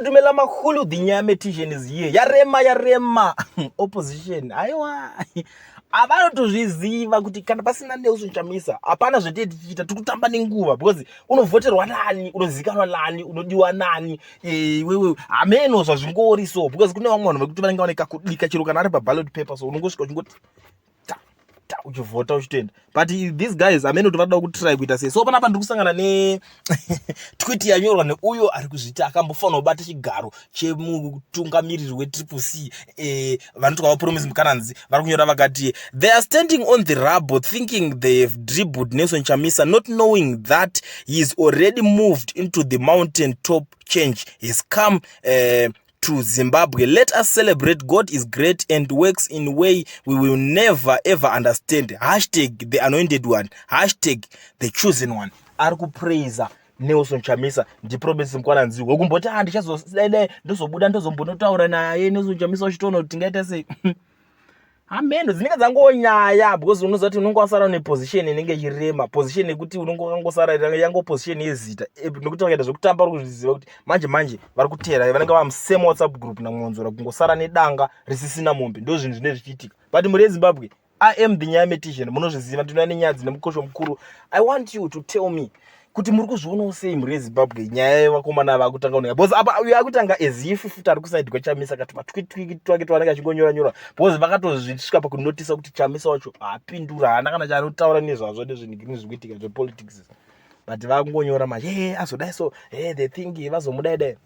Dumela mahulu dinyame tishen is here. Yarema. Opposition. Aiwa. Vanotozviziva kuti kana pasina Nelson Chamisa hapana zvete tichiita tikutamba nenguva because unovhoterwa nani, unozikanwa nani, unodiwa nani, wewe hameno zvazvingori so because kune vamwe vanhu vekuti vanenge vaneka kudika chero kana ari paballot paper so unongosvika uchingoti uchivhota uchitenda but these guys hameno kuti vanoda kutry kuita sei so panapa ndiri kusangana ne tweet yanyorwa neuyo ari kuzviti akambofanira kubata chigaro chemutungamiriri weCCC vanoti kwava mkwananzi vari kunyora vakati they are standing on the rubble thinking they've dribbled Nelson Chamisa not knowing that he is already moved into the mountain top. Change has come to Zimbabwe. Let us celebrate. God is great and works in a way we will never ever understand. Hashtag the anointed one. Hashtag the chosen one. Ari kupraisa Nelson Chamisa ndi Praises mkwananzi wekumboti ndichazobuda ndozombonotaura naye Nelson Chamisa uchitoona kuti tingaita sei hameno dzinenge dzangonyaya because unoziva kuti unenge wasara neposition inenge ichirema position yekuti unenge wakangosara yango position yezita nekuti vakaita zvekutamba vari kuzviziva kuti manje vari kutera vanenge vamusema WhatsApp group namwonzora kungosara nedanga risisina mombe ndo zvinhu zvine zvichiitika but muri yeZimbabwe I am the nyametician munozviziva ndinoona nenyaya dzine mukosho mukuru. I want you to tell me kuti muri kuzviona sei muri yeZimbabwe nyaya yevakomana vakutanga kuoneka because apa uyo akutanga ezifu futi ari kusaidi kwaChamisa kati matwitwiki twake twanenge achingonyora because vakatozvisvika pakunotisa kuti Chamisa wacho hapindura haana kana chaanotaura nezvazvo nezvinhu zvikuitika zvepolitics but vakungonyora manje azodai so they think vazomudaidai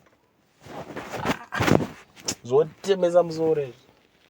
zvotemesa musoro izvi.